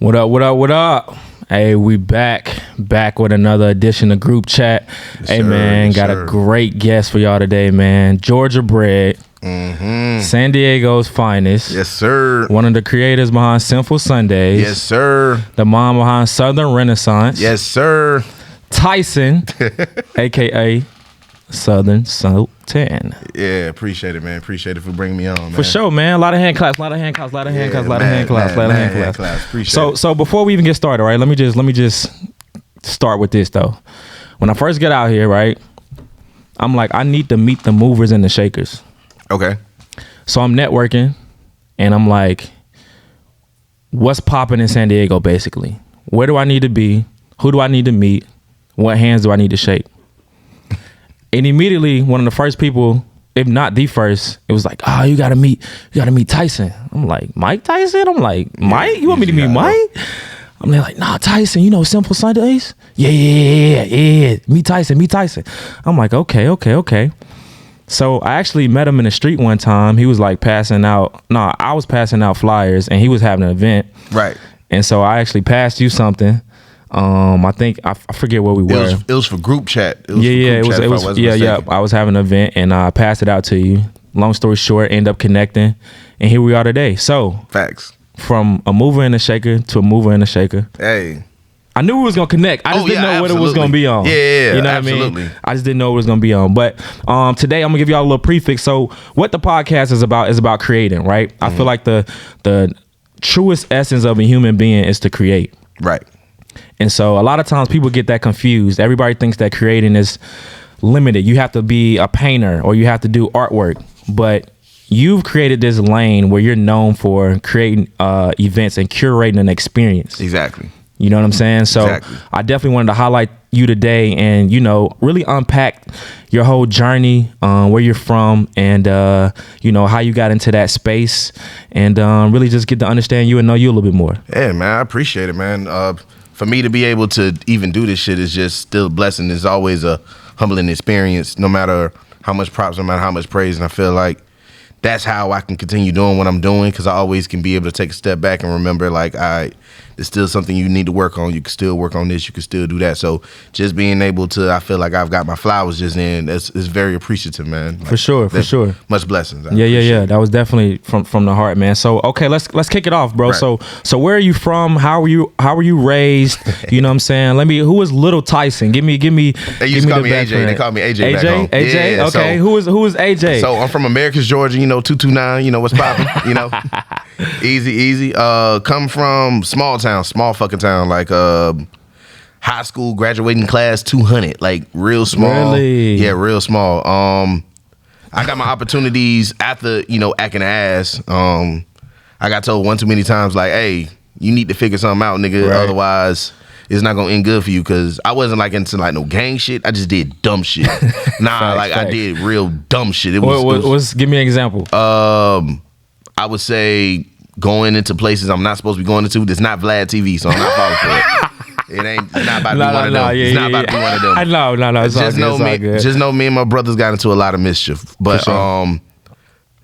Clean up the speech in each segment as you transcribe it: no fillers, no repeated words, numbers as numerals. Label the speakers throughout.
Speaker 1: What up, what up, what up? Hey, we back with another edition of Group Chat.
Speaker 2: Yes,
Speaker 1: hey,
Speaker 2: sir,
Speaker 1: man,
Speaker 2: yes,
Speaker 1: got
Speaker 2: sir.
Speaker 1: a great guest for y'all today, man. Georgia bred, San Diego's finest.
Speaker 2: Yes, sir.
Speaker 1: One of the creators behind Sinful Sundays.
Speaker 2: Yes, sir.
Speaker 1: The mom behind Southern Renaissance.
Speaker 2: Yes, sir.
Speaker 1: Tyson, a.k.a. Southern Sultan.
Speaker 2: Yeah, appreciate it, man. Appreciate it for bringing me on, man.
Speaker 1: For sure, man. A lot of hand claps,
Speaker 2: Appreciate
Speaker 1: So before we even get started, right? Let me just start with this though. When I first get out here, right, I'm like, I need to meet the movers and the shakers.
Speaker 2: Okay.
Speaker 1: So I'm networking, and I'm like, what's popping in San Diego, basically? Where do I need to be? Who do I need to meet? What hands do I need to shake? And immediately, one of the first people, if not the first, it was like, oh, you gotta meet Tyson. I'm like, Mike Tyson? I'm like, Mike? You want me to meet Mike? I'm like, nah, Tyson, you know Simple Sundays? Yeah. Meet Tyson. I'm like, okay. So I actually met him in the street one time. He was like I was passing out flyers, and he was having an event.
Speaker 2: Right.
Speaker 1: And so I actually passed you something. I think I forget where we were.
Speaker 2: It was for Group Chat.
Speaker 1: It was. I was having an event, and I passed it out to you. Long story short, end up connecting, and here we are today. So
Speaker 2: facts.
Speaker 1: From a mover and a shaker to a mover and a shaker.
Speaker 2: Hey,
Speaker 1: I knew we was gonna connect. I just didn't know what it was gonna be on.
Speaker 2: Yeah,
Speaker 1: you know
Speaker 2: absolutely.
Speaker 1: what I mean? I just didn't know what it was gonna be on. But today I'm gonna give y'all a little prefix. So what the podcast is about creating, right? I feel like the truest essence of a human being is to create.
Speaker 2: Right.
Speaker 1: And so a lot of times people get that confused. Everybody thinks that creating is limited. You have to be a painter or you have to do artwork. But you've created this lane where you're known for creating events and curating an experience.
Speaker 2: Exactly.
Speaker 1: You know what I'm saying? So
Speaker 2: Exactly.
Speaker 1: I definitely wanted to highlight you today and, really unpack your whole journey, where you're from and, how you got into that space and really just get to understand you and know you a little bit more.
Speaker 2: Yeah, man, I appreciate it, man. For me to be able to even do this shit is just still a blessing. It's always a humbling experience, no matter how much props, no matter how much praise. And I feel like that's how I can continue doing what I'm doing, because I always can be able to take a step back and remember, like, there's still something you need to work on. You can still work on this. You can still do that. So just being able to, I feel like I've got my flowers just in. It's very appreciative, man. Like,
Speaker 1: for sure.
Speaker 2: Much blessings.
Speaker 1: Yeah. That was definitely from the heart, man. So okay, let's kick it off, bro.
Speaker 2: Right.
Speaker 1: So where are you from? How were you raised? You know what I'm saying? Who was Little Tyson? Give me.
Speaker 2: They used to call me AJ. They call me AJ. Back home.
Speaker 1: AJ.
Speaker 2: Yeah,
Speaker 1: okay.
Speaker 2: So,
Speaker 1: who is AJ?
Speaker 2: So I'm from Americus, Georgia. 229. What's popping? Easy. Come from small fucking town, like high school graduating class 200, like real small.
Speaker 1: Really?
Speaker 2: Yeah, real small. I got my opportunities after acting ass. I got told one too many times, like, hey, you need to figure something out, nigga.
Speaker 1: Right.
Speaker 2: Otherwise it's not gonna end good for you, because I wasn't like into like no gang shit. I just did dumb shit. Facts. I did real dumb shit. It was
Speaker 1: give me an example.
Speaker 2: I would say going into places I'm not supposed to be going into. It's not Vlad TV, so I'm not falling for it. It's not about to be one of them. It's not about to be one of them.
Speaker 1: No.
Speaker 2: Just know me and my brothers got into a lot of mischief. But
Speaker 1: sure.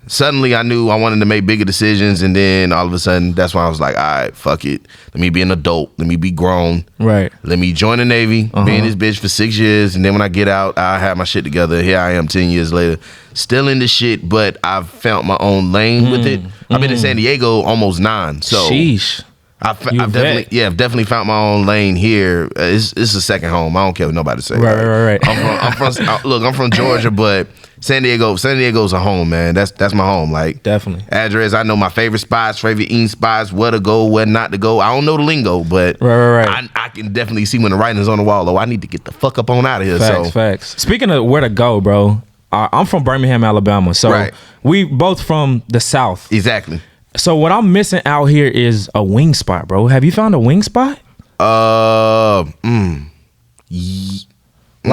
Speaker 2: Suddenly I knew I wanted to make bigger decisions, and then all of a sudden that's when I was like, all right, fuck it. Let me be an adult. Let me be grown.
Speaker 1: Right.
Speaker 2: Let me join the Navy, be in this bitch for 6 years, and then when I get out, I have my shit together. Here I am 10 years later, still in this shit, but I've found my own lane with it. I've been in San Diego almost 9, so
Speaker 1: sheesh.
Speaker 2: I've definitely found my own lane here. It's a second home. I don't care what nobody say.
Speaker 1: Right.
Speaker 2: I'm from Georgia, but San Diego's a home, man. That's my home. Like,
Speaker 1: definitely.
Speaker 2: Address, I know my favorite spots, favorite eating spots, where to go, where not to go. I don't know the lingo, but
Speaker 1: right.
Speaker 2: I can definitely see when the writing's on the wall. Oh, I need to get the fuck up on out of here.
Speaker 1: Facts. Speaking of where to go, bro, I'm from Birmingham, Alabama. So we both from the South.
Speaker 2: Exactly.
Speaker 1: So what I'm missing out here is a wing spot, bro. Have you found a wing spot?
Speaker 2: Like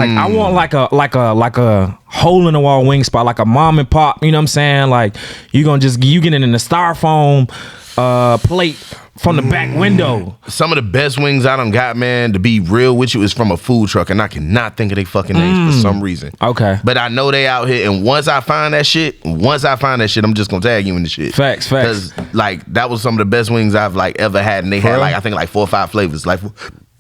Speaker 1: I want like a hole in the wall wing spot, like a mom and pop. You know what I'm saying? Like you getting in the styrofoam plate from the back window.
Speaker 2: Some of the best wings I done got, man, to be real with you, is from a food truck, and I cannot think of their fucking names for some reason.
Speaker 1: Okay.
Speaker 2: But I know they out here, and once I find that shit, I'm just gonna tag you in the shit.
Speaker 1: Facts.
Speaker 2: Because like that was some of the best wings I've like ever had, and they had like I think like 4 or 5 flavors, like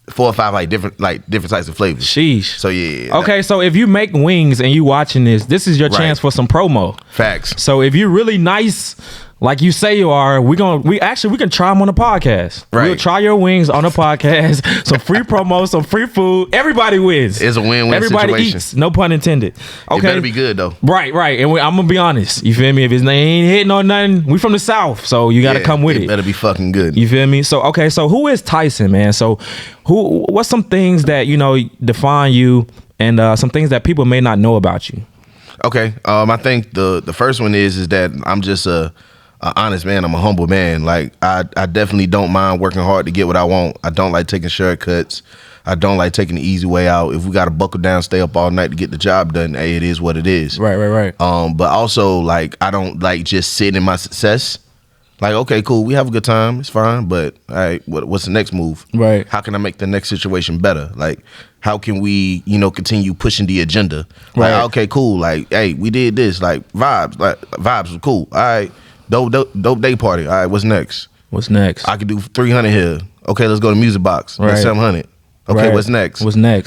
Speaker 2: 4 or 5 like different types of flavors.
Speaker 1: Sheesh.
Speaker 2: So yeah.
Speaker 1: Okay, so if you make wings and you watching this is your chance for some promo.
Speaker 2: Facts.
Speaker 1: So if you're really nice, like you say you are, we can try them on the podcast.
Speaker 2: Right.
Speaker 1: We'll try your wings on the podcast. Some free promo, some free food. Everybody wins.
Speaker 2: It's a win-win
Speaker 1: Everybody
Speaker 2: situation.
Speaker 1: eats. No pun intended. Okay.
Speaker 2: It better be good though.
Speaker 1: Right. And I'm gonna be honest. You feel me? If his name ain't hitting on nothing, we from the South, so you gotta come with it.
Speaker 2: It better be fucking good.
Speaker 1: You feel me? So okay. So who is Tyson, man? So what's some things that define you, and some things that people may not know about you?
Speaker 2: Okay. I think the first one is that I'm just a honest man. I'm a humble man. Like I definitely don't mind working hard to get what I want. I don't like taking shortcuts. I don't like taking the easy way out. If we got to buckle down, stay up all night to get the job done, hey, it is what it is.
Speaker 1: Right.
Speaker 2: But also, like, I don't like just sitting in my success. Like, okay, cool, we have a good time, it's fine, but all right, what's the next move?
Speaker 1: Right.
Speaker 2: How can I make the next situation better? Like, how can we, continue pushing the agenda? Like,
Speaker 1: Right.
Speaker 2: okay, cool. Like, hey, we did this. Like, vibes was cool. All right, dope day party. All right, what's next? I could do 300 here. Okay, let's go to Music Box. That's
Speaker 1: Right.
Speaker 2: 700. Okay,
Speaker 1: Right.
Speaker 2: what's next?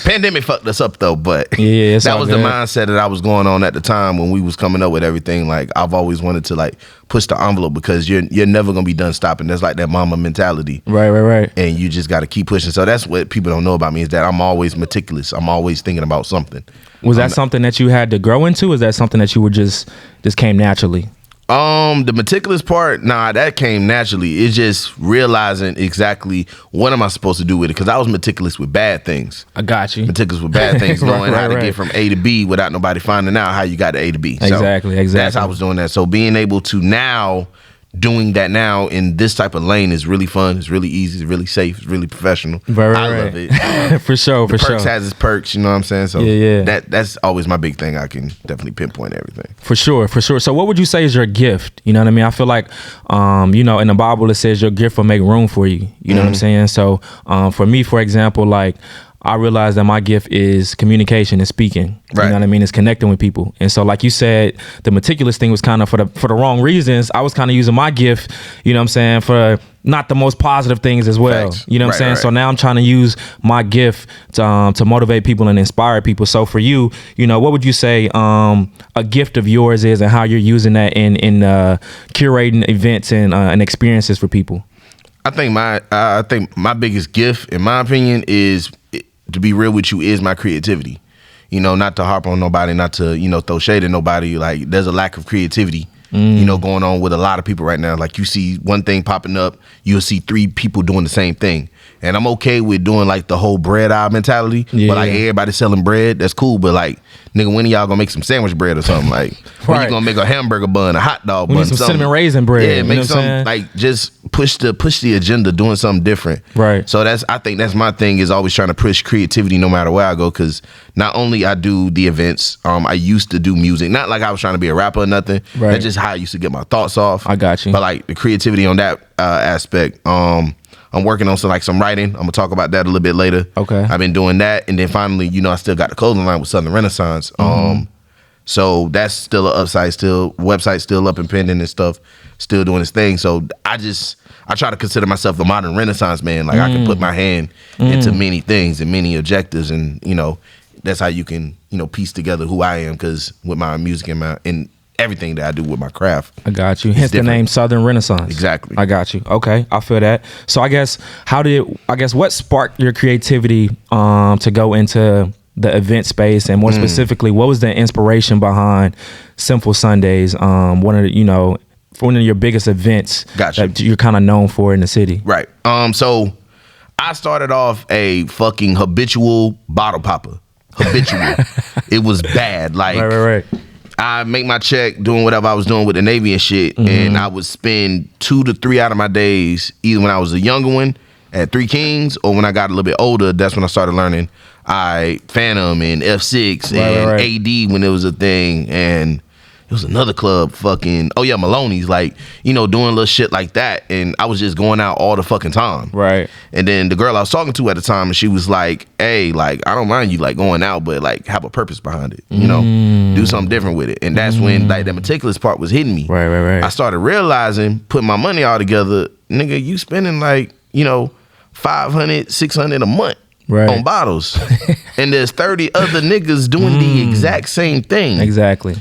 Speaker 2: Pandemic fucked us up though, but
Speaker 1: Yeah,
Speaker 2: that was the mindset that I was going on at the time when we was coming up with everything. Like I've always wanted to like push the envelope because you're never gonna be done stopping. That's like that mama mentality.
Speaker 1: Right.
Speaker 2: And you just got to keep pushing. So that's what people don't know about me, is that I'm always meticulous. I'm always thinking about something.
Speaker 1: Was that something that you had to grow into? Or is that something that you were just came naturally?
Speaker 2: The meticulous part, that came naturally. It's just realizing exactly what am I supposed to do with it, because I was meticulous with bad things.
Speaker 1: I got you.
Speaker 2: Meticulous with bad things, knowing how to
Speaker 1: right.
Speaker 2: get from A to B without nobody finding out how you got to A to B. So
Speaker 1: Exactly.
Speaker 2: that's how I was doing that. So being able to now, doing that now in this type of lane is really fun. It's really easy. It's really safe. It's really professional.
Speaker 1: I
Speaker 2: love it.
Speaker 1: For sure.
Speaker 2: The perks has its perks. You know what I'm saying? So
Speaker 1: Yeah.
Speaker 2: that's always my big thing. I can definitely pinpoint everything.
Speaker 1: For sure. So what would you say is your gift? You know what I mean? I feel like, in the Bible it says your gift will make room for you. You know what I'm saying? So for me, for example, like I realized that my gift is communication and speaking.
Speaker 2: Right.
Speaker 1: You know what I mean? It's connecting with people. And so like you said, the meticulous thing was kind of for the wrong reasons. I was kind of using my gift, you know what I'm saying, for not the most positive things as well.
Speaker 2: Facts.
Speaker 1: You know what I'm saying?
Speaker 2: Right.
Speaker 1: So now I'm trying to use my gift to motivate people and inspire people. So for you, what would you say a gift of yours is, and how you're using that in curating events and experiences for people?
Speaker 2: I think my biggest gift, in my opinion, is, to be real with you, is my creativity. Not to harp on nobody, not to, throw shade at nobody. Like, there's a lack of creativity, going on with a lot of people right now. Like, you see one thing popping up, you'll see 3 people doing the same thing. And I'm okay with doing like the whole bread aisle mentality.
Speaker 1: Yeah.
Speaker 2: But like everybody selling bread, that's cool. But like, nigga, when are y'all gonna make some sandwich bread or something? Like, when you gonna make a hamburger bun, a hot dog bun,
Speaker 1: We need some
Speaker 2: something.
Speaker 1: cinnamon raisin bread.
Speaker 2: Yeah,
Speaker 1: you know
Speaker 2: make
Speaker 1: what I'm
Speaker 2: something
Speaker 1: saying?
Speaker 2: like, just push the agenda, doing something different.
Speaker 1: Right.
Speaker 2: So I think that's my thing, is always trying to push creativity no matter where I go. Because not only I do the events, I used to do music. Not like I was trying to be a rapper or nothing.
Speaker 1: Right.
Speaker 2: That's just how I used to get my thoughts off.
Speaker 1: I got you.
Speaker 2: But like the creativity on that aspect, I'm working on some writing. I'm gonna talk about that a little bit later.
Speaker 1: Okay.
Speaker 2: I've been doing that, and then finally, I still got the clothing line with Southern Renaissance. So that's still an upside, website still up and pending and stuff, still doing its thing. So I try to consider myself a modern Renaissance man. Like I can put my hand into many things and many objectives, and that's how you can piece together who I am, because with my music and everything that I do with my craft.
Speaker 1: I got you. Hence the name Southern Renaissance.
Speaker 2: Exactly.
Speaker 1: I got you. Okay, I feel that. So I guess what sparked your creativity to go into the event space, and more specifically, what was the inspiration behind Sinful Sundays? One of your biggest events that you're kind of known for in the city.
Speaker 2: Right. So I started off a fucking habitual bottle popper. Habitual. It was bad. Like,
Speaker 1: Right.
Speaker 2: I make my check doing whatever I was doing with the Navy and shit, and I would spend 2 to 3 out of my days either when I was a younger one at Three Kings, or when I got a little bit older, that's when I started learning Phantom and F6 and
Speaker 1: Right.
Speaker 2: AD when it was a thing. And was another club, Maloney's, like, you know, doing little shit like that. And I was just going out all the fucking time.
Speaker 1: Right.
Speaker 2: And then the girl I was talking to at the time, and she was like, hey, like, I don't mind you like going out, but like have a purpose behind it, you know, do something different with it. And that's when like that meticulous part was hitting me.
Speaker 1: Right.
Speaker 2: I started realizing, putting my money all together, nigga, you spending like, you know, $500, $600 a month. Right. On bottles. And there's 30 other niggas doing the exact same thing.
Speaker 1: Exactly.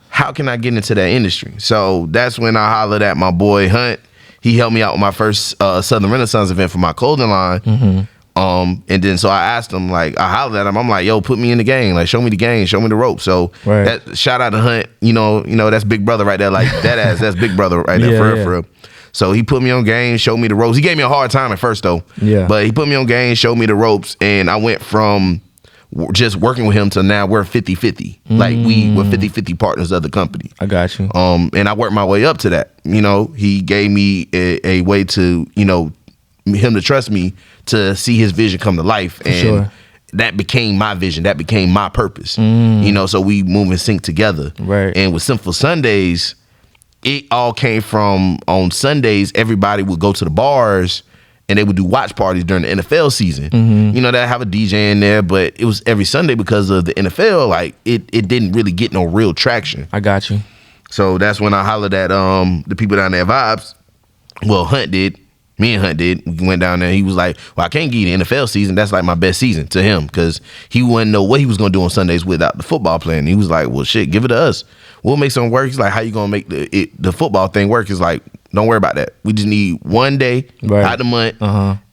Speaker 2: How can I get into that industry? So that's when I hollered at my boy Hunt. He helped me out with my first Southern Renaissance event for my clothing line. And then so I asked him, like, I hollered at him. I'm like, yo, put me in the game. Like, show me the game. Show me the rope. So that shout out to Hunt. You know, that's big brother right there. Like that's big brother right there, for real. So he put me on game, showed me the ropes. He gave me a hard time at first though. Yeah. But he put me on game, showed me the ropes, and I went from just working with him to now we're 50-50. Like we're 50-50 partners of the company.
Speaker 1: I got you.
Speaker 2: And I worked my way up to that. You know, he gave me a way to, you know, him to trust me to see his vision come to life. And that became my vision. That became my purpose. You know, so we move and sync together. Right. And with Sinful Sundays, it all came from on Sundays, everybody would go to the bars and they would do watch parties during the NFL season. You know, they'd have a DJ in there, but it was every Sunday because of the NFL. Like it didn't really get no real traction.
Speaker 1: I got you.
Speaker 2: So that's when I hollered at the people down there at Vibes. Well, Hunt did. Me and Hunt did. We went down there. He was like, well, I can't give you the NFL season. That's like my best season to him because he wouldn't know what he was going to do on Sundays without the football playing. He was like, well, shit, give it to us. We'll make something work. He's like, how you going to make the football thing work? He's like, don't worry about that. We just need one day out the month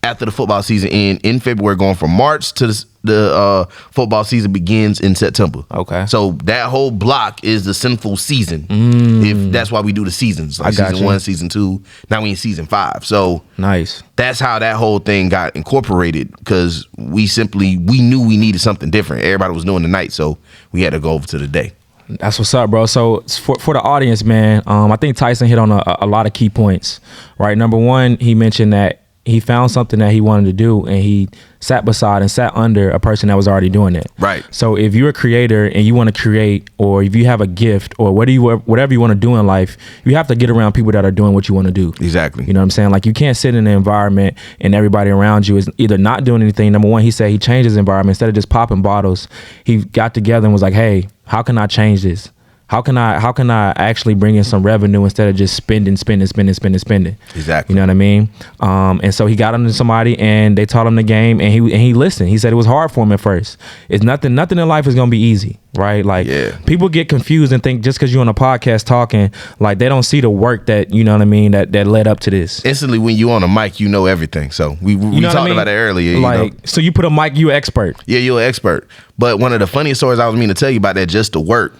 Speaker 2: after the football season in February, going from March to the football season begins in September. Okay. So that whole block is the Sinful season. If that's why we do the seasons. Like season 1, season 2. Now we in season 5. So nice. That's how that whole thing got incorporated because we knew we needed something different. Everybody was doing the night, so we had to go over to the day.
Speaker 1: That's what's up, bro. So for the audience, man, I think Tyson hit on a lot of key points, right? Number one, he mentioned that he found something that he wanted to do and he sat beside and sat under a person that was already doing it. Right. So if you're a creator and you want to create, or if you have a gift or whatever you want to do in life, you have to get around people that are doing what you want to do. Exactly. You know what I'm saying? Like you can't sit in an environment and everybody around you is either not doing anything. Number one, he said he changed his environment. Instead of just popping bottles, he got together and was like, hey, how can I change this? How can I actually bring in some revenue instead of just spending? Exactly. You know what I mean? And so he got under somebody and they taught him the game and he listened. He said it was hard for him at first. It's nothing in life is gonna be easy, right? Like people get confused and think just because you're on a podcast talking, like they don't see the work that, you know what I mean, that led up to this.
Speaker 2: Instantly when you on a mic, you know everything. So we talked about it earlier.
Speaker 1: Like, so you put a mic, you an expert.
Speaker 2: Yeah, you're an expert. But one of the funniest stories I was meaning to tell you about that, just the work.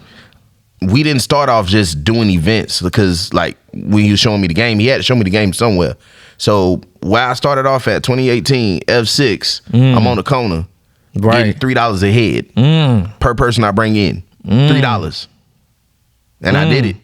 Speaker 2: We didn't start off just doing events because like when he was showing me the game, he had to show me the game somewhere. So where I started off at 2018, F6, I'm on the corner, getting $3 a head per person I bring in, $3. And I did it.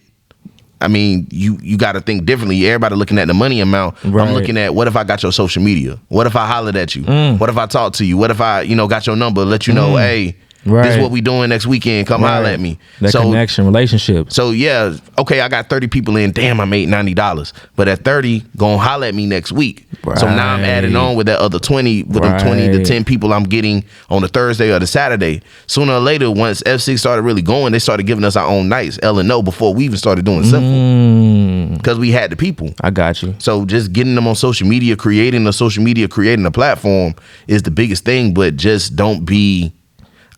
Speaker 2: I mean, you got to think differently. Everybody looking at the money amount. Right. I'm looking at what if I got your social media? What if I hollered at you? What if I talked to you? What if I, got your number, let you know, hey, this is what we doing next weekend. Come holler at me.
Speaker 1: That connection, relationship.
Speaker 2: So yeah, okay, I got 30 people in. Damn, I made $90. But at 30, gonna holler at me next week. Right. So now I'm adding on with that other 20, with them 20 to 10 people I'm getting on the Thursday or the Saturday. Sooner or later, once F6 started really going, they started giving us our own nights, L&O, before we even started doing Simple. Because we had the people.
Speaker 1: I got you.
Speaker 2: So just getting them on social media, creating a platform is the biggest thing, but just don't be,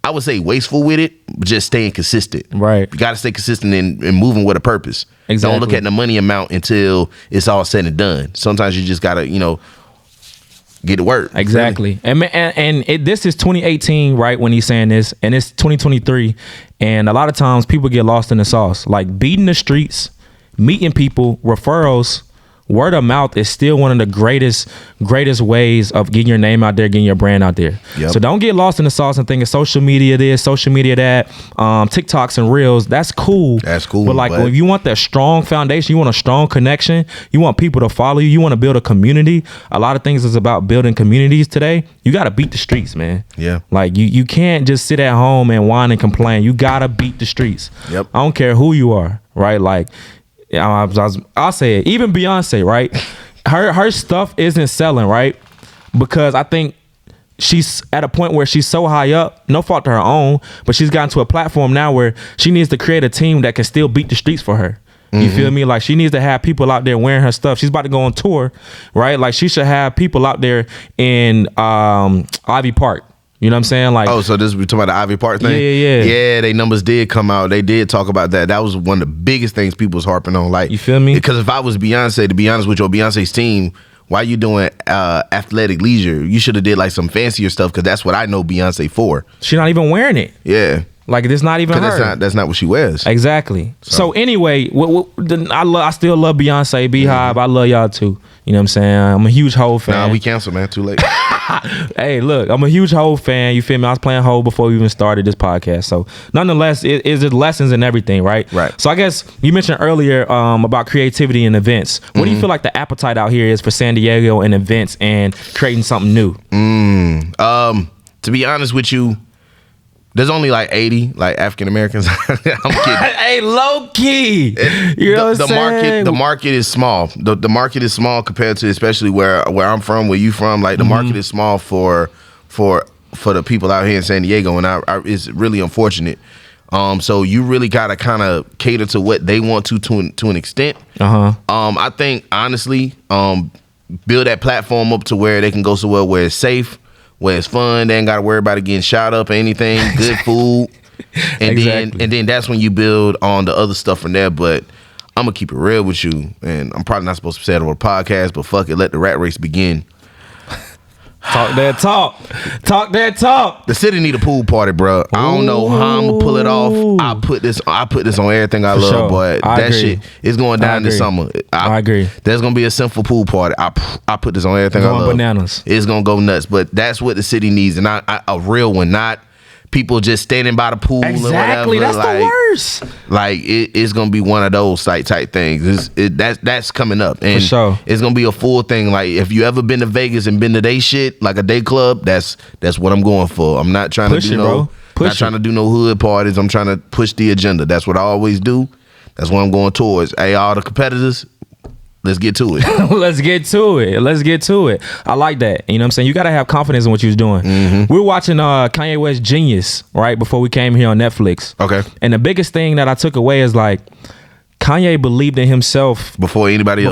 Speaker 2: I would say, wasteful with it, but just staying consistent. Right. You got to stay consistent and moving with a purpose. Exactly. Don't look at the money amount until it's all said and done. Sometimes you just got to, get to work.
Speaker 1: Exactly. Really. And this is 2018, right, when he's saying this, and it's 2023. And a lot of times people get lost in the sauce. Like beating the streets, meeting people, referrals word of mouth is still one of the greatest ways of getting your name out there, getting your brand out there.
Speaker 2: Yep.
Speaker 1: So don't get lost in the sauce and thinking social media this, social media that, TikToks and Reels. That's cool.
Speaker 2: That's cool.
Speaker 1: But like, if you want that strong foundation, you want a strong connection, you want people to follow you, you want to build a community. A lot of things is about building communities today. You got to beat the streets, man.
Speaker 2: Yeah.
Speaker 1: Like you can't just sit at home and whine and complain. You got to beat the streets.
Speaker 2: Yep.
Speaker 1: I don't care who you are, right? Like, I'll say it. Even Beyonce, right? Her stuff isn't selling, right? Because I think she's at a point where she's so high up, no fault to her own, but she's gotten to a platform now where she needs to create a team that can still beat the streets for her. You feel me? Like, she needs to have people out there wearing her stuff. She's about to go on tour, right? Like, she should have people out there in Ivy Park. You know what I'm saying? Like,
Speaker 2: oh, so this we talking about the Ivy Park thing?
Speaker 1: Yeah.
Speaker 2: Yeah, they numbers did come out. They did talk about that. That was one of the biggest things people was harping on. Like,
Speaker 1: you feel me?
Speaker 2: Because if I was Beyonce, to be honest with your Beyonce's team, why you doing athletic leisure? You should have did like some fancier stuff, because that's what I know Beyonce for.
Speaker 1: She's not even wearing it.
Speaker 2: Yeah.
Speaker 1: Like, it's not even her.
Speaker 2: That's not what she wears.
Speaker 1: Exactly. So anyway, I still love Beyonce, Beehive. I love y'all too. You know what I'm saying? I'm a huge Hov fan.
Speaker 2: Nah, we canceled, man. Too late.
Speaker 1: Hey, look, I'm a huge Hov fan. You feel me? I was playing Hov before we even started this podcast. So nonetheless, it's just lessons and everything, right?
Speaker 2: Right.
Speaker 1: So I guess you mentioned earlier about creativity and events. What do you feel like the appetite out here is for San Diego and events and creating something new?
Speaker 2: To be honest with you, there's only like 80 like African Americans. I'm kidding.
Speaker 1: Hey, low key. You know what I'm saying?
Speaker 2: The market is small. The market is small compared to especially where I'm from, where you from. Like, the market is small for the people out here in San Diego, and it's really unfortunate. So you really gotta kind of cater to what they want to an extent. I think honestly, build that platform up to where they can go somewhere where it's safe, where it's fun. They ain't got to worry about it getting shot up or anything. Good food, and then that's when you build on the other stuff from there. But I'm gonna keep it real with you, and I'm probably not supposed to say it on a podcast, but fuck it, let the rat race begin.
Speaker 1: Talk that talk. Talk that talk.
Speaker 2: The city need a pool party, bro. I don't know how I'm gonna pull it off. I put this on everything I love,
Speaker 1: sure.
Speaker 2: but that shit is going down this summer.
Speaker 1: I agree.
Speaker 2: There's gonna be a sinful pool party. I put this on everything I love.
Speaker 1: Bananas.
Speaker 2: It's gonna go nuts, but that's what the city needs, and a real one, not people just standing by the pool.
Speaker 1: Exactly,
Speaker 2: or whatever.
Speaker 1: that's the worst.
Speaker 2: Like, it's gonna be one of those type things. That's coming up, and
Speaker 1: for sure,
Speaker 2: it's gonna be a full thing. Like, if you ever been to Vegas and been to they shit, like a day club, that's what I'm going for. I'm not trying to do no hood parties. I'm trying to push the agenda. That's what I always do. That's what I'm going towards. Hey, all the competitors, let's get to it.
Speaker 1: Let's get to it. I like that. You know what I'm saying? You got to have confidence in what you're doing. We were watching Kanye West Genius, right, before we came here on Netflix.
Speaker 2: Okay.
Speaker 1: And the biggest thing that I took away is, like, Kanye believed in himself
Speaker 2: before anybody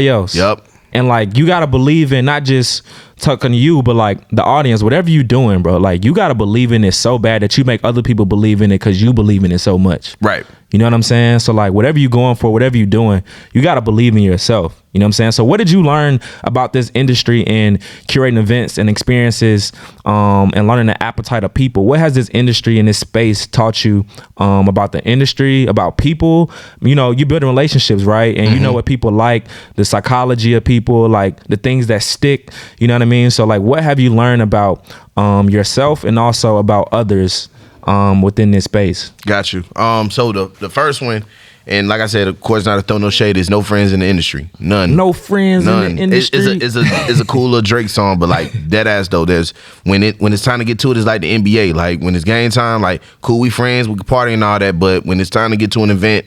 Speaker 2: else. Yep.
Speaker 1: And, like, you got to believe in not just talking to you, but, like, the audience, whatever you doing, bro. Like, you got to believe in it so bad that you make other people believe in it because you believe in it so much.
Speaker 2: Right.
Speaker 1: You know what I'm saying? So, like, whatever you going for, whatever you doing, you got to believe in yourself. You know what I'm saying? So what did you learn about this industry and curating events and experiences and learning the appetite of people? What has this industry and this space taught you about the industry, about people? You know, you building relationships, right? And you know what people like, the psychology of people, like the things that stick. You know what I mean? So, like, what have you learned about yourself and also about others within this space? Got you.
Speaker 2: So the first one, and like I said, of course, not to throw no shade, there's no friends in the industry. None.
Speaker 1: No friends in the industry.
Speaker 2: It's a cool little Drake song, but like dead ass though, there's when it's time to get to it, it's like the NBA. Like, when it's game time, like, cool, we friends, we can party and all that, but when it's time to get to an event,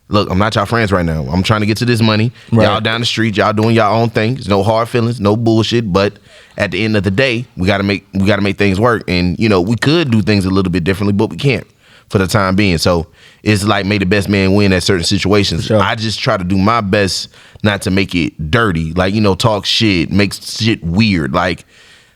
Speaker 2: look, I'm not y'all friends right now. I'm trying to get to this money. Right. Y'all down the street, y'all doing y'all own thing. There's no hard feelings, no bullshit. But at the end of the day, we gotta make things work. And, you know, we could do things a little bit differently, but we can't for the time being. So it's like, may the best man win at certain situations.
Speaker 1: Sure.
Speaker 2: I just try to do my best not to make it dirty. Like, you know, talk shit, make shit weird. Like,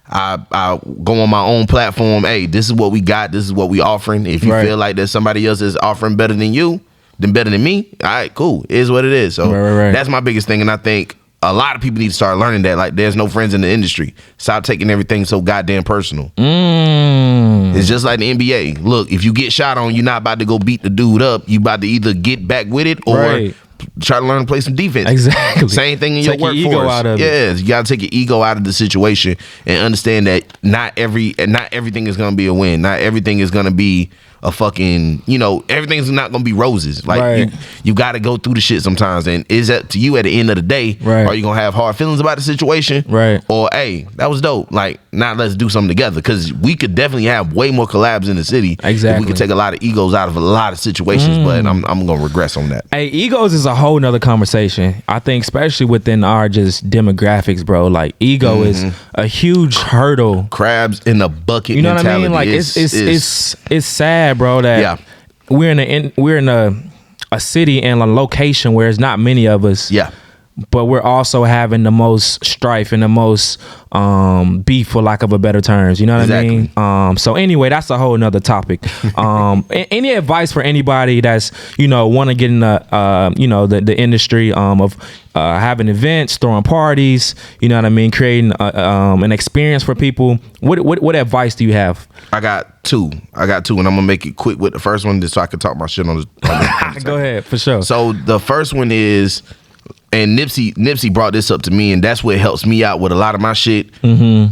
Speaker 2: I go on my own platform. Hey, this is what we got. This is what we offering. If you feel like there's somebody else is offering better than you, then better than me, all right, cool. It is what it is. So that's my biggest thing. And I think a lot of people need to start learning that. Like, there's no friends in the industry. Stop taking everything so goddamn personal. It's just like the NBA. Look, if you get shot on, you're not about to go beat the dude up. You about to either get back with it or try to learn to play some defense.
Speaker 1: Exactly.
Speaker 2: Same thing in
Speaker 1: Take
Speaker 2: your
Speaker 1: your
Speaker 2: workforce.
Speaker 1: ego out of it.
Speaker 2: Yeah, you got to take your ego out of the situation and understand that not everything is going to be a win. Not everything is going to be a fucking, everything's not going to be roses. Like,
Speaker 1: Right.
Speaker 2: you got to go through the shit sometimes. And is that to you at the end of the day?
Speaker 1: Right.
Speaker 2: Are you going to have hard feelings about the situation?
Speaker 1: Right.
Speaker 2: Or, hey, that was dope. Like, now let's do something together. Because we could definitely have way more collabs in the city.
Speaker 1: Exactly.
Speaker 2: If we could take a lot of egos out of a lot of situations. But I'm going to regress on that.
Speaker 1: Hey, egos is a whole nother conversation. I think especially within our just demographics, bro. Like, ego is a huge hurdle.
Speaker 2: Crabs in the bucket.
Speaker 1: You know what I
Speaker 2: mentality.
Speaker 1: mean? Like, it's sad, bro, that we're in a city and a location where it's not many of us.
Speaker 2: Yeah.
Speaker 1: But we're also having the most strife and the most beef, for lack of a better terms. You know what I mean? So anyway, that's a whole nother topic. Any advice for anybody that's want to get in the industry of having events, throwing parties? You know what I mean? Creating an experience for people. What advice do you have?
Speaker 2: I got two, and I'm gonna make it quick with the first one, just so I can talk my shit on the
Speaker 1: Go ahead, for sure.
Speaker 2: So the first one is. And Nipsey brought this up to me, and that's what helps me out with a lot of my shit.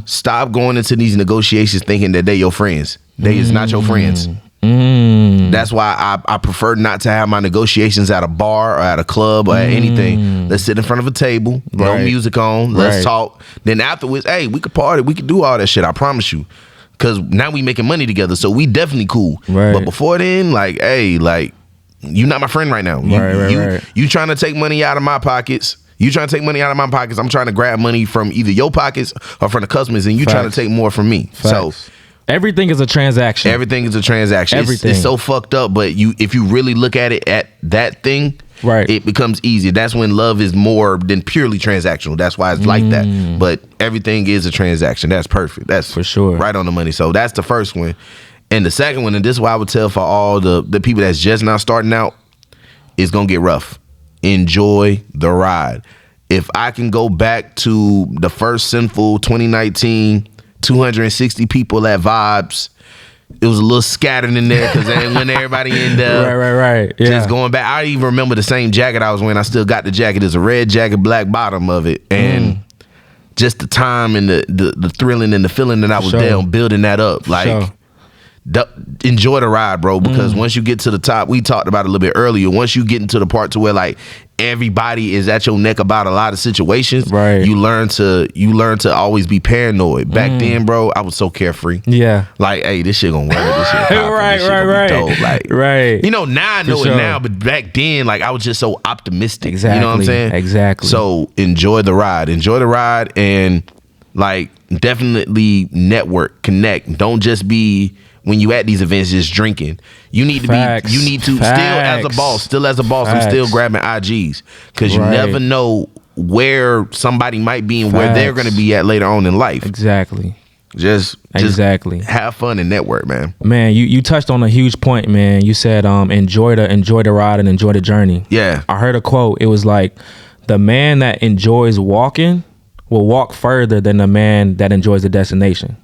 Speaker 2: Stop going into these negotiations thinking that they your friends. They is not your friends. That's why I prefer not to have my negotiations at a bar or at a club or at anything. Let's sit in front of a table, no music on, let's talk. Then afterwards, hey, we could party, we could do all that shit, I promise you. Because now we making money together, so we definitely cool. But before then, like, hey, like, you not my friend right now. You trying to take money out of my pockets. I'm trying to grab money from either your pockets or from the customers, and you trying to take more from me. So
Speaker 1: everything is a transaction.
Speaker 2: Everything is a transaction.
Speaker 1: Everything.
Speaker 2: It's so fucked up, but if you really look at it at that thing, it becomes easy. That's when love is more than purely transactional. That's why it's like that. But everything is a transaction. That's perfect. That's
Speaker 1: for sure
Speaker 2: right on the money. So that's the first one. And the second one, and this is what I would tell for all the people that's just now starting out, it's going to get rough. Enjoy the ride. If I can go back to the first Sinful 2019, 260 people at Vibes, it was a little scattered in there because when everybody in there.
Speaker 1: Right. Yeah.
Speaker 2: Just going back. I even remember the same jacket I was wearing. I still got the jacket. It's a red jacket, black bottom of it. And just the time and the thrilling and the feeling that I was there on building that up. Like, enjoy the ride, bro, because once you get to the top, we talked about it a little bit earlier, once you get into the part to where like everybody is at your neck about a lot of situations, you learn to always be paranoid. Back then, bro, I was so carefree. Like, hey, this shit gonna work, this shit poppin', this shit gonna be dope. Like, now I know it now, but back then, like, I was just so optimistic. You know what I'm saying?
Speaker 1: Exactly.
Speaker 2: So enjoy the ride, and like, definitely network, connect. Don't just be, when you at these events, just drinking. You need to still as a boss, I'm still grabbing IGs, because you never know where somebody might be and where they're going to be at later on in life. Just have fun and network, man.
Speaker 1: Man, you touched on a huge point, man. You said enjoy the ride and enjoy the journey.
Speaker 2: Yeah.
Speaker 1: I heard a quote. It was like, the man that enjoys walking will walk further than the man that enjoys the destination.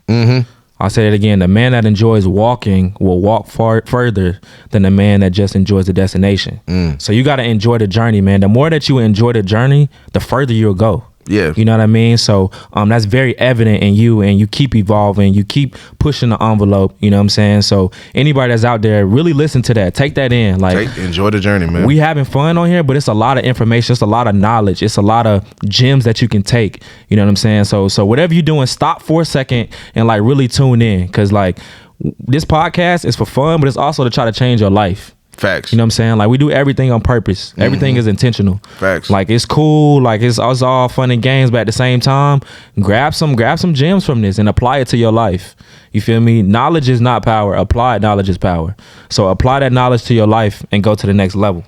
Speaker 1: I'll say it again. The man that enjoys walking will walk further than the man that just enjoys the destination. So you got to enjoy the journey, man. The more that you enjoy the journey, the further you'll go.
Speaker 2: Yeah.
Speaker 1: You know what I mean? So that's very evident in you, and you keep evolving. You keep pushing the envelope. You know what I'm saying? So anybody that's out there, really listen to that. Take that in. Like,
Speaker 2: enjoy the journey, man.
Speaker 1: We having fun on here, but it's a lot of information. It's a lot of knowledge. It's a lot of gems that you can take. You know what I'm saying? So whatever you're doing, stop for a second and like really tune in, because like this podcast is for fun, but it's also to try to change your life.
Speaker 2: Facts.
Speaker 1: You know what I'm saying? Like, we do everything on purpose. Everything is intentional.
Speaker 2: Facts.
Speaker 1: Like, it's cool. Like, it's all fun and games, but at the same time, grab some gems from this and apply it to your life. You feel me? Knowledge is not power. Applied knowledge is power. So apply that knowledge to your life and go to the next level.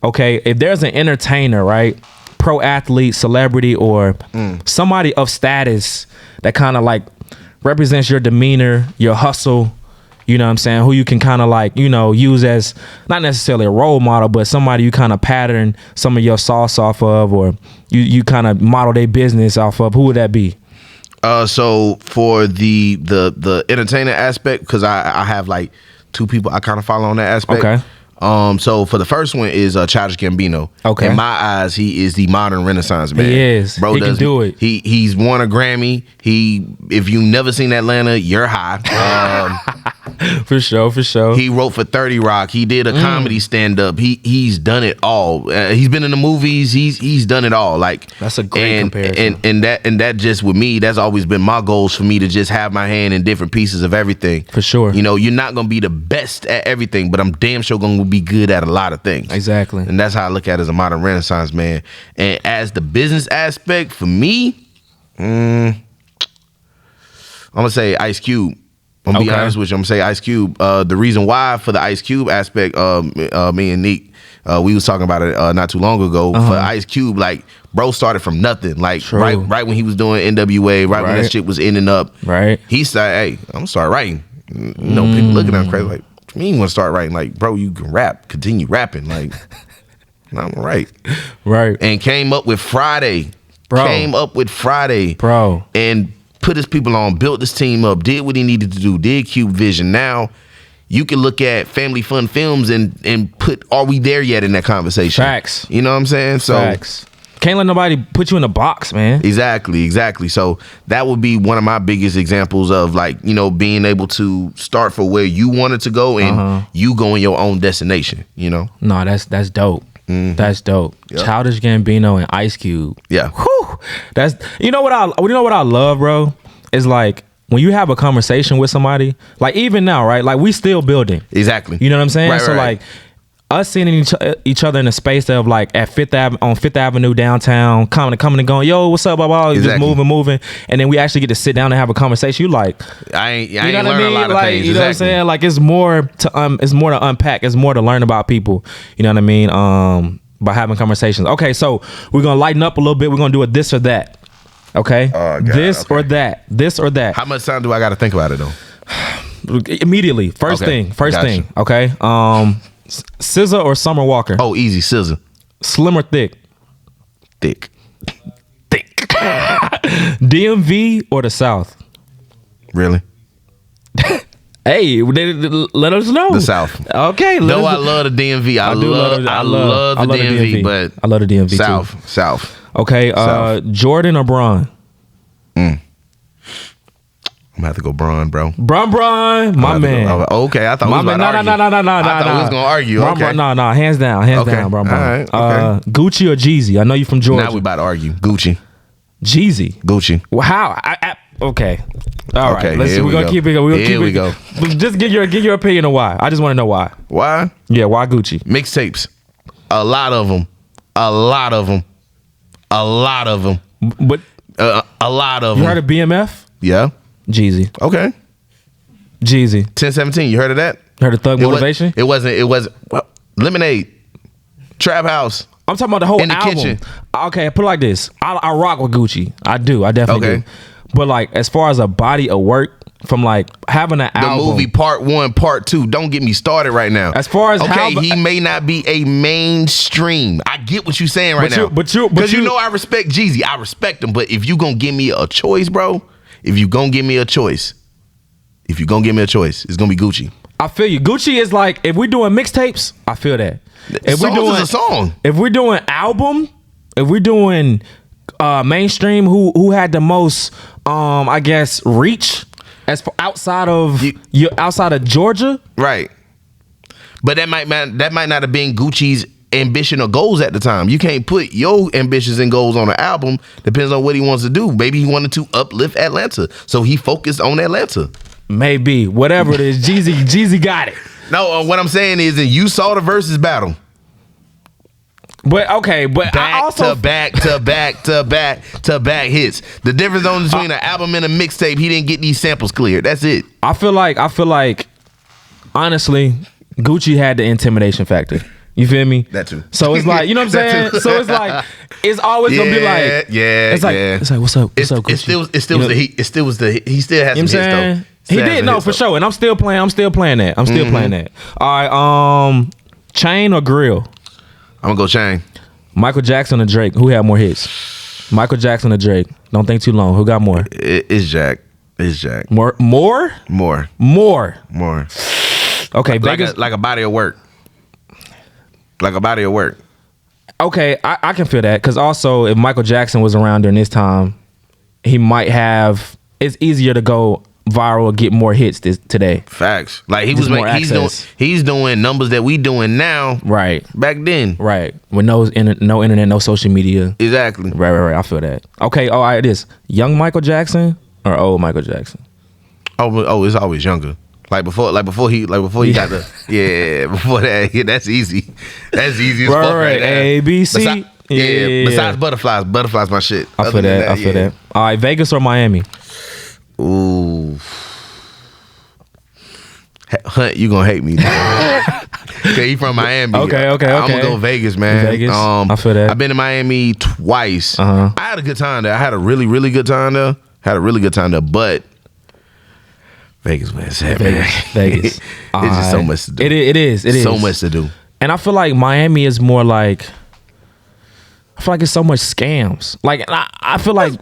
Speaker 1: Okay, if there's an entertainer, right? Pro athlete, celebrity, or somebody of status that kind of like represents your demeanor, your hustle, you know what I'm saying, who you can kind of like, use as not necessarily a role model, but somebody you kind of pattern some of your sauce off of, or you kind of model their business off of, who would that be?
Speaker 2: So for the entertainer aspect, because I have like two people I kind of follow on that aspect.
Speaker 1: Okay.
Speaker 2: So for the first one is Childish Gambino.
Speaker 1: Okay.
Speaker 2: In my eyes, he is the modern Renaissance man.
Speaker 1: He is.
Speaker 2: Bro,
Speaker 1: he can do it.
Speaker 2: He's won a Grammy. If you've never seen Atlanta, you're high.
Speaker 1: For sure.
Speaker 2: He wrote for 30 Rock. He did a comedy stand up. He's done it all. He's been in the movies. He's done it all. Like,
Speaker 1: that's a great comparison.
Speaker 2: And that just with me, that's always been my goals for me to just have my hand in different pieces of everything.
Speaker 1: For sure.
Speaker 2: You know, you're not gonna be the best at everything, but I'm damn sure gonna be good at a lot of things.
Speaker 1: Exactly.
Speaker 2: And that's how I look at it as a modern Renaissance man. And as the business aspect for me, I'm gonna say Ice Cube. I'm gonna be honest with you. I'm gonna say Ice Cube. The reason why for the Ice Cube aspect, me and Neek, we was talking about it not too long ago. For Ice Cube, like, bro started from nothing. Like, right when he was doing NWA, right when that shit was ending up.
Speaker 1: Right.
Speaker 2: He said, "Hey, I'm gonna start writing." You know, people looking at him crazy, like, "What you mean you want to start writing?" Like, bro, you can rap, continue rapping. Like, I'm right.
Speaker 1: Right.
Speaker 2: And came up with Friday.
Speaker 1: Bro.
Speaker 2: And put his people on, built this team up, did what he needed to do, did Cube Vision. Now you can look at Family Fun Films and put Are We There Yet in that conversation.
Speaker 1: Facts.
Speaker 2: You know what I'm saying? So
Speaker 1: Facts. Can't let nobody put you in a box, man.
Speaker 2: Exactly. So that would be one of my biggest examples of, like, you know, being able to start for where you wanted to go and you going your own destination, you know?
Speaker 1: No, that's dope. That's dope. Yep. Childish Gambino and Ice Cube.
Speaker 2: Yeah.
Speaker 1: Whew. That's you know what I love, bro? Is like when you have a conversation with somebody, like even now, right? Like we still building.
Speaker 2: Exactly.
Speaker 1: You know what I'm saying?
Speaker 2: Right,
Speaker 1: so like us seeing each other in a space of like at on Fifth Avenue downtown, coming and going, yo, what's up, blah, blah,
Speaker 2: Exactly.
Speaker 1: just moving, and then we actually get to sit down and have a conversation. You like,
Speaker 2: I ain't
Speaker 1: you know
Speaker 2: learned
Speaker 1: what I mean?
Speaker 2: a lot of
Speaker 1: like,
Speaker 2: things.
Speaker 1: you know what I'm saying? Like it's more to unpack. It's more to learn about people. You know what I mean? By having conversations. Okay, so we're gonna lighten up a little bit. We're gonna do a this or that. Okay, this or that.
Speaker 2: How much time do I got to think about it though?
Speaker 1: Immediately. First thing. Okay. SZA or Summer Walker?
Speaker 2: Oh, easy. SZA.
Speaker 1: Slim or thick?
Speaker 2: Thick.
Speaker 1: DMV or the South?
Speaker 2: Really?
Speaker 1: Hey, let us know.
Speaker 2: The South.
Speaker 1: Okay.
Speaker 2: I love the DMV. I love the DMV, but
Speaker 1: I love the DMV
Speaker 2: South.
Speaker 1: Okay.
Speaker 2: South.
Speaker 1: Jordan or Bron?
Speaker 2: I'm gonna have to go Bron, bro.
Speaker 1: Bron, my man.
Speaker 2: Okay, I thought we was about to argue.
Speaker 1: No.
Speaker 2: I thought we was gonna argue. Okay.
Speaker 1: No, hands down, Bron.
Speaker 2: All right, okay.
Speaker 1: Gucci or Jeezy? I know you from Georgia.
Speaker 2: Now we about to argue. Gucci.
Speaker 1: Well, how? Okay. All right. We're gonna keep it.
Speaker 2: Here we go.
Speaker 1: Just give your opinion on why. I just want to know why.
Speaker 2: Why?
Speaker 1: Yeah, why Gucci?
Speaker 2: Mixtapes. A lot of them. But a lot of them.
Speaker 1: You heard of BMF?
Speaker 2: Yeah.
Speaker 1: Jeezy.
Speaker 2: Okay.
Speaker 1: Jeezy.
Speaker 2: 1017. You heard of that?
Speaker 1: Heard of Thug Motivation?
Speaker 2: It wasn't. Well, Lemonade. Trap House.
Speaker 1: I'm talking about the whole
Speaker 2: in the
Speaker 1: album.
Speaker 2: kitchen.
Speaker 1: Okay, put it like this. I rock with Gucci. I do. I definitely do. But like, as far as a body of work, from like having an album,
Speaker 2: the movie Part 1, Part 2. Don't get me started right now.
Speaker 1: As far as
Speaker 2: he may not be a mainstream. I get what you're saying now.
Speaker 1: But
Speaker 2: you know I respect Jeezy. I respect him. But if you gonna give me a choice, bro, it's gonna be Gucci.
Speaker 1: I feel you. Gucci is like, if we're doing mixtapes, I feel that. If we're doing
Speaker 2: a song.
Speaker 1: If we're doing album, if we're doing mainstream, who had the most I guess reach as for outside of Georgia,
Speaker 2: right? But that might not have been Gucci's ambition or goals at the time. You can't put your ambitions and goals on an album. Depends on what he wants to do. Maybe he wanted to uplift Atlanta, so he focused on Atlanta.
Speaker 1: Maybe, whatever it is, Jeezy got it.
Speaker 2: No, what I'm saying is that you saw the versus battle.
Speaker 1: But okay, but I also
Speaker 2: back to back hits. The difference between an album and a mixtape, he didn't get these samples cleared. That's it.
Speaker 1: I feel like honestly, Gucci had the intimidation factor. You feel me?
Speaker 2: That too.
Speaker 1: So it's like, you know what I'm saying? So it's like, it's always gonna be like, it's like, what's up, Gucci?
Speaker 2: It still was the heat. He still has some hits though.
Speaker 1: He did, no, for sure. And I'm still playing that. All right, Chain or Grill?
Speaker 2: I'm gonna go Chain.
Speaker 1: Michael Jackson or Drake? Who had more hits? Michael Jackson or Drake? Don't think too long. Who got more?
Speaker 2: It's Jack.
Speaker 1: More.
Speaker 2: More.
Speaker 1: Okay,
Speaker 2: like a body of work. Like a body of work.
Speaker 1: Okay, I can feel that because also if Michael Jackson was around during this time, he might have. It's easier to go viral or get more hits today.
Speaker 2: Facts. Like
Speaker 1: Just more access.
Speaker 2: he's doing numbers that we doing now.
Speaker 1: Right.
Speaker 2: Back then.
Speaker 1: Right. With no internet, no social media.
Speaker 2: Exactly.
Speaker 1: Right. I feel that. Okay. Oh, all right. It is young Michael Jackson or old Michael Jackson.
Speaker 2: Oh, it's always younger. Before he got the before that. Yeah, that's easy. That's easy as fuck right there.
Speaker 1: A B C.
Speaker 2: Besides butterflies my shit.
Speaker 1: I feel that. All right, Vegas or Miami?
Speaker 2: Ooh. Hunt, you gonna hate me. Okay, he from Miami.
Speaker 1: Okay.
Speaker 2: I'm gonna go Vegas, man.
Speaker 1: Vegas. I feel that.
Speaker 2: I've been to Miami twice.
Speaker 1: Uh-huh.
Speaker 2: I had a good time there. I had a really, really good time there. But Vegas, man,
Speaker 1: Vegas.
Speaker 2: It's just so much to do.
Speaker 1: It is.
Speaker 2: So much to do.
Speaker 1: And I feel like Miami is more like. I feel like it's so much scams. Like I feel like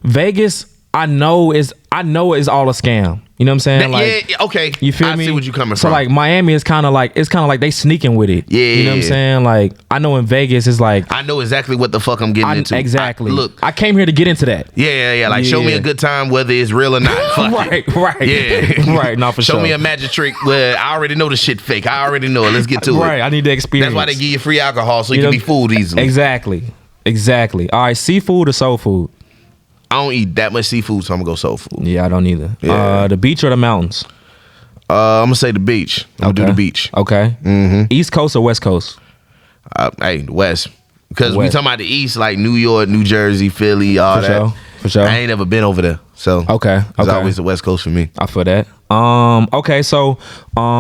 Speaker 1: Vegas. I know it's all a scam. You know what I'm saying? Like,
Speaker 2: yeah, okay.
Speaker 1: You feel me?
Speaker 2: I see what you're coming from.
Speaker 1: So like Miami is kind of like they sneaking with it.
Speaker 2: Yeah.
Speaker 1: You know what I'm saying? Like I know in Vegas it's like
Speaker 2: I know exactly what the fuck I'm getting into.
Speaker 1: Exactly.
Speaker 2: Look,
Speaker 1: I came here to get into that.
Speaker 2: Yeah. Like show me a good time whether it's real or not. Fuck
Speaker 1: right.
Speaker 2: Yeah.
Speaker 1: Right. Not for sure.
Speaker 2: Show me a magic trick where I already know the shit fake. I already know it. Let's get to it.
Speaker 1: Right. I need the experience.
Speaker 2: That's why they give you free alcohol so you can be fooled easily.
Speaker 1: Exactly. All right. Seafood or soul food?
Speaker 2: I don't eat that much seafood, so I'm gonna go soul food.
Speaker 1: Yeah, I don't either.
Speaker 2: Yeah.
Speaker 1: The beach or the mountains?
Speaker 2: I'm gonna say the beach. I'm gonna do the beach.
Speaker 1: Okay. Mm-hmm. East Coast or West Coast?
Speaker 2: Hey, the West. Because we talking about the East, like New York, New Jersey, Philly, all that.
Speaker 1: For sure.
Speaker 2: I ain't never been over there, so it's always the West Coast for me.
Speaker 1: I feel that. Okay, so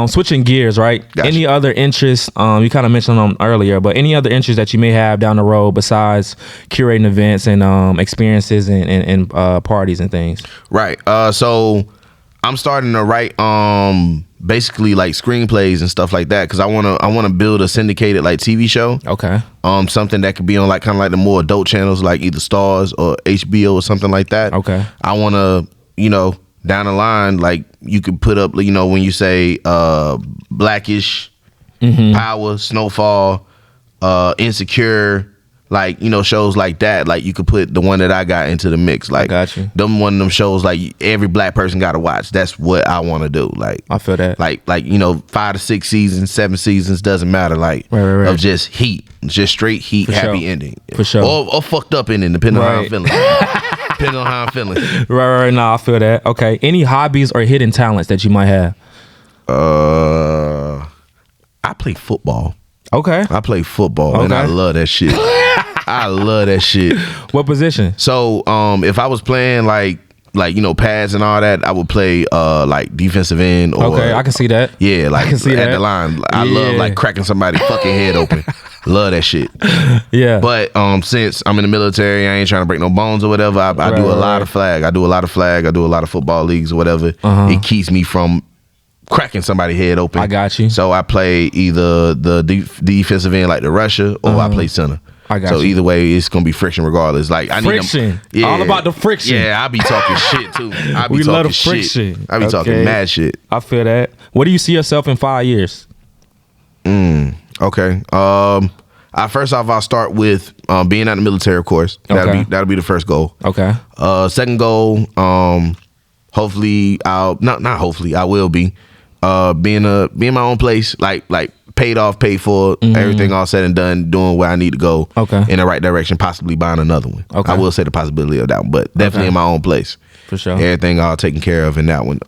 Speaker 1: switching gears, right?
Speaker 2: Gotcha.
Speaker 1: Any other interests? You kind of mentioned them earlier, but any other interests that you may have down the road besides curating events and experiences and parties and things?
Speaker 2: Right. So I'm starting to write basically like screenplays and stuff like that because I wanna build a syndicated like TV show.
Speaker 1: Okay.
Speaker 2: Something that could be on like kind of like the more adult channels like either Stars or HBO or something like that.
Speaker 1: Okay.
Speaker 2: I wanna down the line, like you could put up, when you say Blackish, Power, Snowfall, Insecure, like shows like that, like you could put the one that I got into the mix. Like,
Speaker 1: got you.
Speaker 2: One of them shows like every black person got to watch. That's what I want to do. Like,
Speaker 1: I feel that.
Speaker 2: Like 5 to 6 seasons, 7 seasons, doesn't matter. Like
Speaker 1: right.
Speaker 2: Of just heat, just straight heat,
Speaker 1: For
Speaker 2: happy
Speaker 1: sure.
Speaker 2: ending,
Speaker 1: for sure,
Speaker 2: or fucked up ending, depending on how I'm feeling. Depending on how I'm feeling.
Speaker 1: Right. Nah, I feel that. Okay. Any hobbies or hidden talents that you might have?
Speaker 2: I play football.
Speaker 1: Okay.
Speaker 2: I play football and I love that shit. I love that shit.
Speaker 1: What position?
Speaker 2: So, if I was playing like pads and all that, I would play like defensive end. Or,
Speaker 1: okay, I can see that.
Speaker 2: Yeah, like
Speaker 1: I can see
Speaker 2: at
Speaker 1: that.
Speaker 2: the line. I love like cracking somebody's fucking head open. Love that shit.
Speaker 1: Yeah.
Speaker 2: But since I'm in the military, I ain't trying to break no bones or whatever. I do a lot of flag. I do a lot of football leagues or whatever. It keeps me from cracking somebody's head open.
Speaker 1: I got you.
Speaker 2: So I play either the defensive end like the rusher or I play center.
Speaker 1: I got
Speaker 2: so
Speaker 1: you.
Speaker 2: Either way, it's gonna be friction regardless. Like I
Speaker 1: friction.
Speaker 2: need
Speaker 1: all about the friction.
Speaker 2: Yeah, I be talking shit too.
Speaker 1: We love the friction.
Speaker 2: I be talking mad shit.
Speaker 1: I feel that. What do you see yourself in 5 years?
Speaker 2: Okay. First off, I'll start with being out of the military, of course. That'll be the first goal.
Speaker 1: Okay.
Speaker 2: Second goal, hopefully I will be being my own place, like paid off, paid for, everything all said and done, doing where I need to go in the right direction, possibly buying another one. Okay. I will say the possibility of that one, but definitely in my own place.
Speaker 1: For sure.
Speaker 2: Everything all taken care of in that one.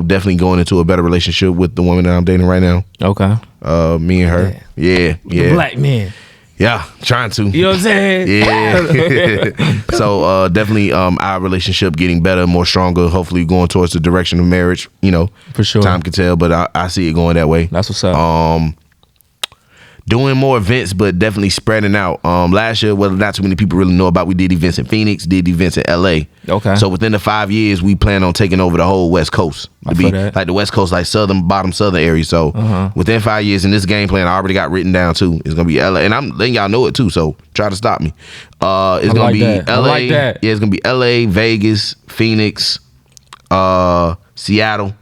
Speaker 2: Definitely going into a better relationship with the woman that I'm dating right now.
Speaker 1: Okay.
Speaker 2: Me and her. Yeah.
Speaker 1: The black man.
Speaker 2: Yeah, trying to.
Speaker 1: You know what I'm saying?
Speaker 2: Yeah. So definitely our relationship getting better, more stronger, hopefully going towards the direction of marriage,
Speaker 1: For sure.
Speaker 2: Time can tell, but I see it going that way.
Speaker 1: That's what's up.
Speaker 2: Doing more events, but definitely spreading out. Last year, well, not too many people really know about, we did events in Phoenix, did events in LA.
Speaker 1: Okay.
Speaker 2: So within the 5 years, we plan on taking over the whole West Coast. To be like the West Coast, like bottom southern area. So within 5 years, in this game plan, I already got written down too. It's gonna be LA, and I'm letting y'all know it too. So try to stop me. It's gonna be LA.
Speaker 1: I like that.
Speaker 2: Yeah, it's gonna be LA, Vegas, Phoenix, Seattle,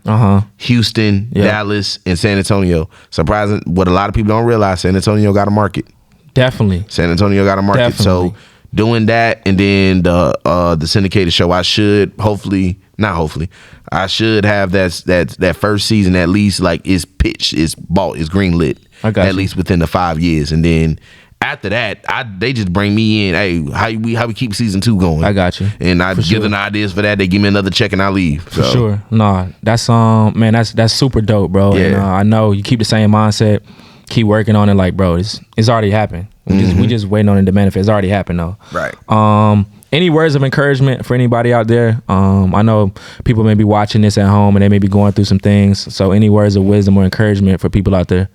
Speaker 2: Houston,
Speaker 1: Yep.
Speaker 2: Dallas, and San Antonio. Surprising, what a lot of people don't realize, San Antonio got a market.
Speaker 1: Definitely.
Speaker 2: San Antonio got a market.
Speaker 1: Definitely.
Speaker 2: So doing that, and then the syndicated show, I should I should have that first season at least, like, is pitched, is bought, is greenlit at least within the 5 years, and then after that, they just bring me in. Hey, how we keep season 2 going?
Speaker 1: I got you.
Speaker 2: And I give them ideas for that. They give me another check and I leave. So.
Speaker 1: For sure. Nah, that's man, that's super dope, bro.
Speaker 2: Yeah.
Speaker 1: And I know you keep the same mindset, keep working on it. Like, bro, it's already happened. We just waiting on it to manifest. It's already happened though.
Speaker 2: Right.
Speaker 1: Any words of encouragement for anybody out there? I know people may be watching this at home and they may be going through some things. So any words of wisdom or encouragement for people out there?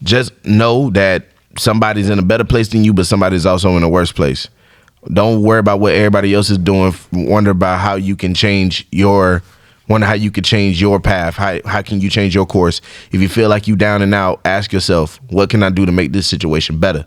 Speaker 2: Just know that somebody's in a better place than you, but somebody's also in a worse place. Don't worry about what everybody else is doing. Wonder about how you can change your path. How can you change your course? If you feel like you down and out, ask yourself, what can I do to make this situation better?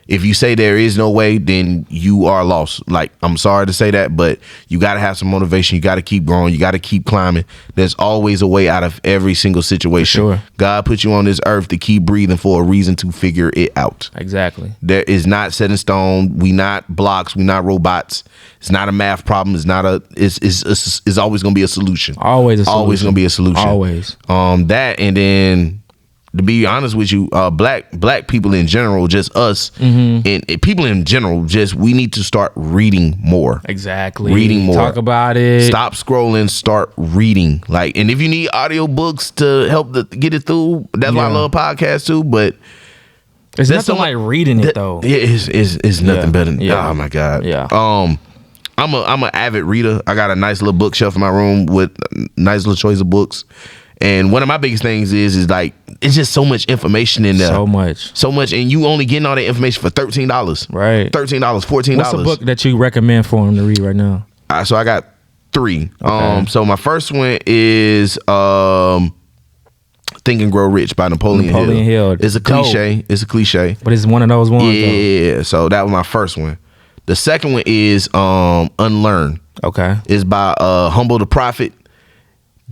Speaker 2: If you say there is no way, then you are lost. Like, I'm sorry to say that, but you got to have some motivation. You got to keep growing. You got to keep climbing. There's always a way out of every single situation.
Speaker 1: For sure.
Speaker 2: God put you on this earth to keep breathing for a reason, to figure it out.
Speaker 1: Exactly.
Speaker 2: There is not set in stone. We not blocks. We not robots. It's not a math problem. It's not it's always going to be a solution.
Speaker 1: Always a solution.
Speaker 2: Always going to be a solution.
Speaker 1: Always.
Speaker 2: That, and then, to be honest with you, black people in general, just us, and people in general, we need to start reading more.
Speaker 1: Exactly.
Speaker 2: Reading more.
Speaker 1: Talk about it.
Speaker 2: Stop scrolling, start reading. Like, and if you need audiobooks to help get it through, that's why I love podcasts too, but
Speaker 1: it's nothing like reading it though.
Speaker 2: It's nothing better than,
Speaker 1: yeah.
Speaker 2: oh my God.
Speaker 1: Yeah.
Speaker 2: I'm an avid reader. I got a nice little bookshelf in my room with a nice little choice of books. And one of my biggest things is like, it's just so much information in there.
Speaker 1: So much. And you only getting all that information for $13.
Speaker 2: Right. $13, $14.
Speaker 1: What's a book that you recommend for him to read right now?
Speaker 2: So I got 3.
Speaker 1: Okay.
Speaker 2: So my first one is Think and Grow Rich by Napoleon Hill. It's a cliche.
Speaker 1: Dope.
Speaker 2: It's a cliche.
Speaker 1: But it's one of those ones.
Speaker 2: Yeah. So that was my first one. The second one is Unlearn.
Speaker 1: Okay.
Speaker 2: It's by Humble the Prophet.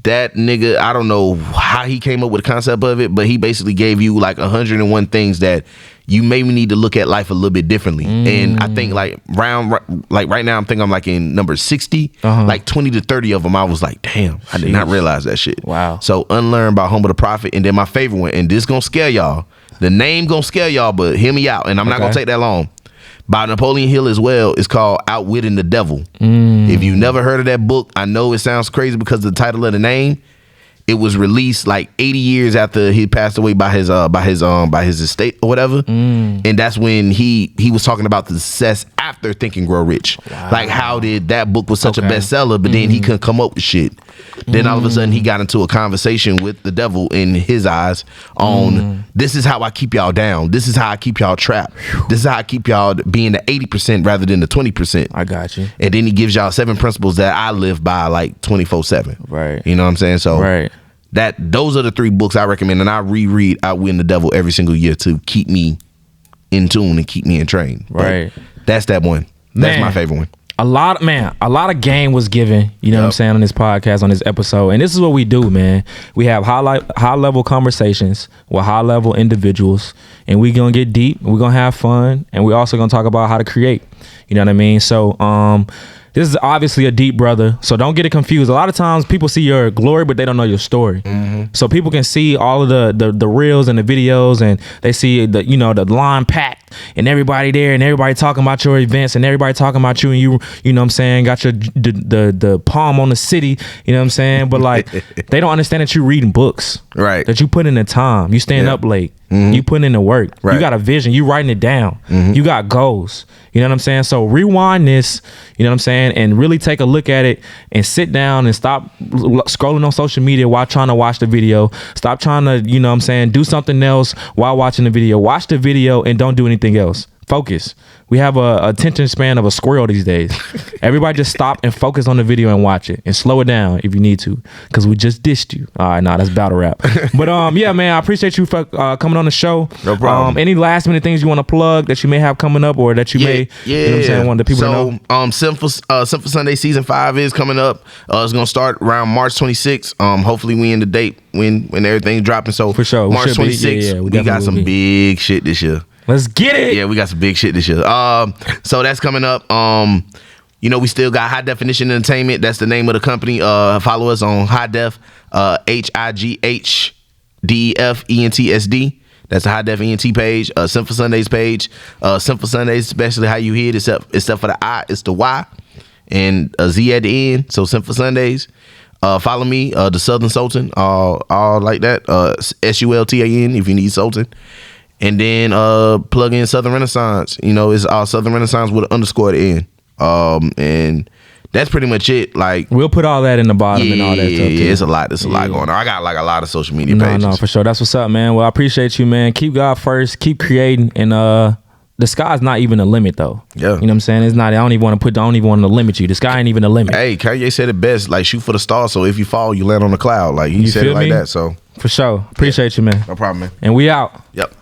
Speaker 2: That nigga, I don't know how he came up with the concept of it, but he basically gave you like 101 things that you maybe need to look at life a little bit differently. And I think like right now, I'm like in number 60, like 20 to 30 of them. I was like, damn, I did not realize that shit.
Speaker 1: Wow.
Speaker 2: So Unlearn by Humble the Prophet. And then my favorite one, and this gonna scare y'all. The name gonna scare y'all, but hear me out. And I'm not gonna take that long. By Napoleon Hill as well. It's called Outwitting the Devil. If you've never heard of that book, I know it sounds crazy because of the title of the name. It was released like 80 years after he passed away by his estate or whatever. And that's when he was talking about the success after Think and Grow Rich. Wow. Like, how did that book was such a bestseller, but then he couldn't come up with shit. Then all of a sudden he got into a conversation with the devil in his eyes on this is how I keep y'all down. This is how I keep y'all trapped. This is how I keep y'all being the 80% rather than the 20%.
Speaker 1: I got you.
Speaker 2: And then he gives y'all 7 principles that I live by like 24/7.
Speaker 1: Right.
Speaker 2: You know what I'm saying? So
Speaker 1: right.
Speaker 2: Those are the 3 books I recommend, and I reread Outwitting the Devil every single year to keep me in tune and keep me in train.
Speaker 1: Right.
Speaker 2: But that's that one. That's my favorite one.
Speaker 1: A lot of game was given, you know what I'm saying, on this podcast, on this episode. And this is what we do, man. We have high level conversations with high level individuals, and we gonna get deep, we're gonna have fun, and we also gonna talk about how to create. You know what I mean? So this is obviously a deep brother, so don't get it confused. A lot of times people see your glory, but they don't know your story. So people can see all of the reels and the videos, and they see the line packed and everybody there and everybody talking about your events and everybody talking about you, and you know what I'm saying, got your the palm on the city, you know what I'm saying? But like they don't understand that you reading books. Right. That you put in the time. You staying up late. You putting in the work. Right. You got a vision. You writing it down. You got goals. You know what I'm saying? So rewind this, you know what I'm saying, and really take a look at it and sit down and stop scrolling on social media while trying to watch the video. Stop trying to, you know what I'm saying, do something else while watching the video. Watch the video and don't do anything else. Focus. We have a attention span of a squirrel these days. Everybody just stop and focus on the video and watch it, and slow it down if you need to, because we just dished you. All right, that's battle rap. But yeah, man, I appreciate you for coming on the show.
Speaker 2: No problem.
Speaker 1: Any last minute things you want to plug that you may have coming up, or that you may, you know what I'm saying, want the people to know?
Speaker 2: Simple Sunday season 5 is coming up. It's gonna start around March 26th. Hopefully we in the date when everything's dropping. So
Speaker 1: for sure,
Speaker 2: March 26th, we got some big shit this year.
Speaker 1: Let's get it.
Speaker 2: Yeah, we got some big shit this year. So that's coming up. We still got High Definition Entertainment. That's the name of the company. Follow us on High Def, HIGHDEFENTSD. That's the High Def ENT page. Simple Sundays page. Simple Sundays, especially how you hear it, except for the I, it's the Y and a Z at the end. So Simple Sundays. Follow me, the Southern Sultan, all like that. SULTAN if you need Sultan. And then plug in Southern Renaissance. It's all Southern Renaissance with an underscore at the end. And that's pretty much it. Like,
Speaker 1: we'll put all that in the bottom and all that stuff.
Speaker 2: Yeah, it's a lot. There's a lot going on. I got like a lot of social media pages.
Speaker 1: No, for sure. That's what's up, man. Well, I appreciate you, man. Keep God first. Keep creating. And the sky's not even a limit, though.
Speaker 2: Yeah.
Speaker 1: You know what I'm saying? It's not. I don't even want to limit you. The sky ain't even a limit.
Speaker 2: Hey, Kanye said it best. Like, shoot for the stars. So if you fall, you land on the cloud. Like, he said it like that. So
Speaker 1: for sure. Appreciate you, man.
Speaker 2: No problem, man.
Speaker 1: And we out.
Speaker 2: Yep.